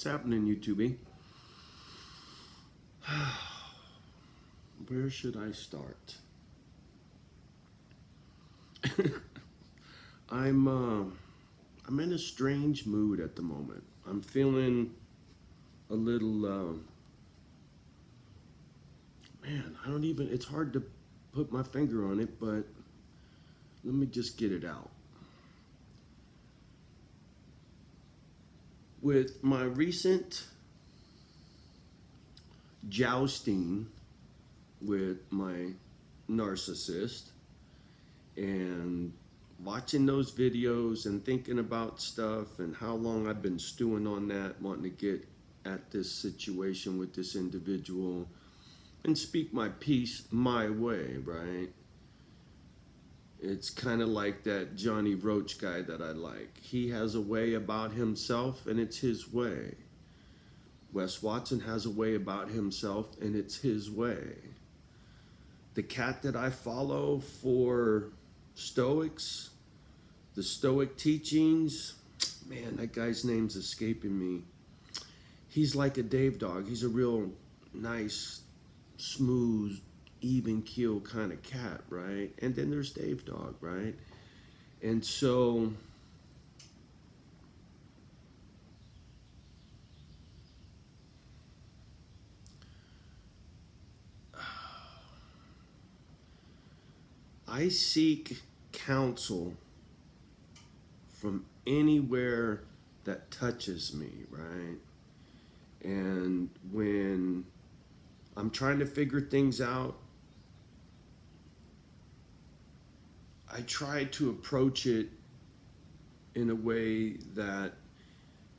happening, YouTube? Where should I start? I'm I'm in a strange mood at the moment. I'm feeling a little man, I don't even it's hard to put my finger on it, but let me just get it out. With my recent jousting with my narcissist and watching those videos and thinking about stuff and how long I've been stewing on that, wanting to get at this situation with this individual and speak my piece my way, right? It's kind of like that Johnny Roach guy that I like. He has a way about himself and it's his way. Wes Watson has a way about himself and it's his way. The cat that I follow for Stoics, the Stoic teachings, man, that guy's name's escaping me. He's like a Dave dog. He's a real nice, smooth, even keel kind of cat, right? And then there's Dave dog, right? And so I seek counsel from anywhere that touches me, right? And when I'm trying to figure things out, I try to approach it in a way that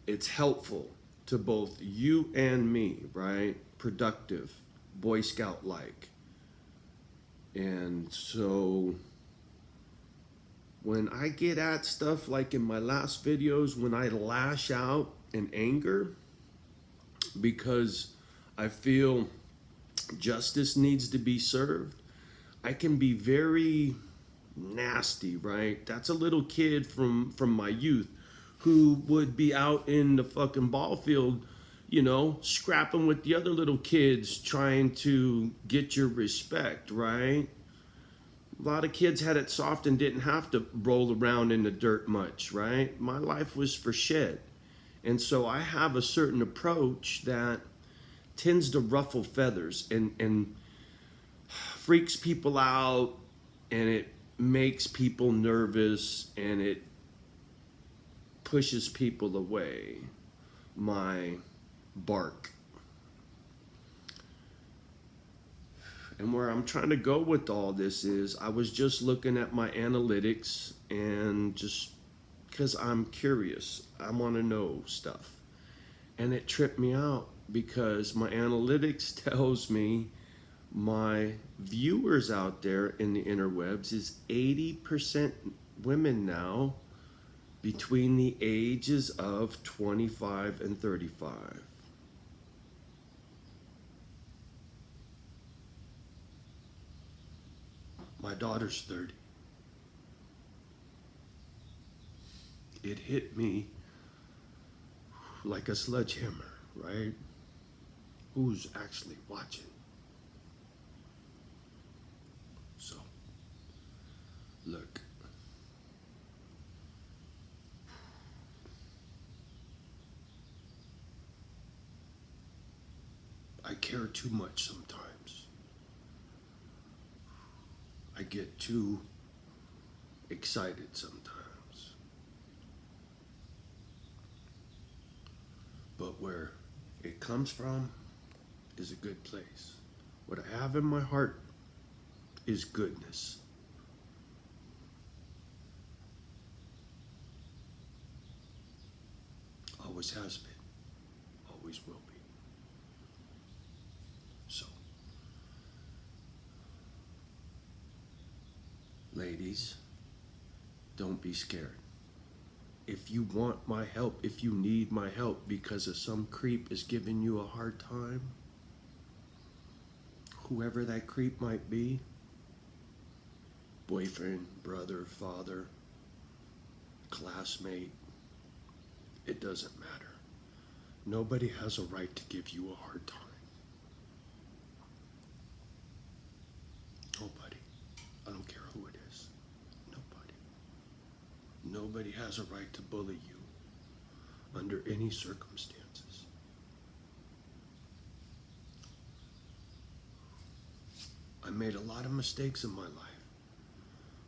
it's helpful to both you and me, right? Productive, Boy Scout like. And so when I get at stuff like in my last videos, when I lash out in anger because I feel justice needs to be served, I can be very nasty, right? That's a little kid from my youth who would be out in the fucking ball field, you know, scrapping with the other little kids trying to get your respect, right? A lot of kids had it soft and didn't have to roll around in the dirt much, right? My life was for shit. And so I have a certain approach that tends to ruffle feathers and freaks people out, and it makes people nervous, and it pushes people away. My bark. And where I'm trying to go with all this is I was just looking at my analytics and just because I'm curious, I want to know stuff. And it tripped me out because my analytics tells me my viewers out there in the interwebs is 80% women now between the ages of 25 and 35. My daughter's 30. It hit me like a sledgehammer, right? Who's actually watching? So, look. I care too much sometimes. I get too excited sometimes. But where it comes from is a good place. What I have in my heart is goodness. Always has been. Always will be. So, ladies, don't be scared. If you want my help, if you need my help because of some creep is giving you a hard time, whoever that creep might be, boyfriend, brother, father, classmate, it doesn't matter. Nobody has a right to give you a hard time. Nobody. I don't care who it is. Nobody. Nobody has a right to bully you under any circumstances. I made a lot of mistakes in my life,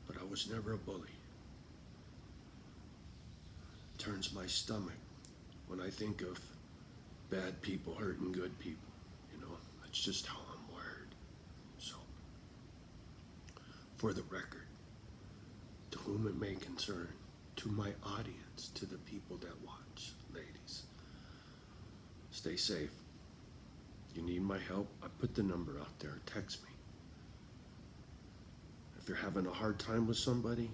but I was never a bully. It turns my stomach when I think of bad people hurting good people. You know, that's just how I'm wired. So, for the record, to whom it may concern, to my audience, to the people that watch, ladies, stay safe. You need my help? I put the number out there. Text me. If you're having a hard time with somebody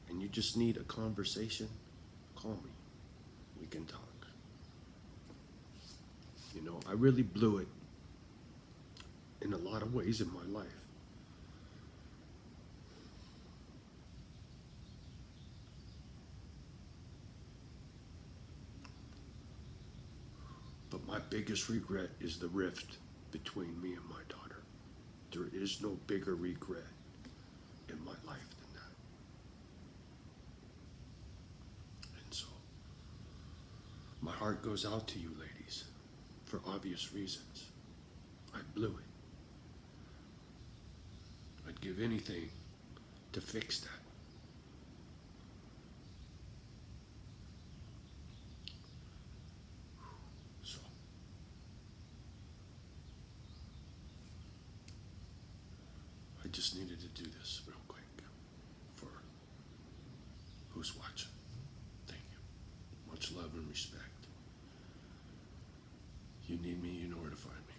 and you just need a conversation, call me. We can talk. You know, I really blew it in a lot of ways in my life. But my biggest regret is the rift between me and my daughter. There is no bigger regret in my life than that. And so, my heart goes out to you, ladies, for obvious reasons. I blew it. I'd give anything to fix that. So, I just needed to do this real quick for who's watching. Thank you. Much love and respect. You need me, you know where to find me.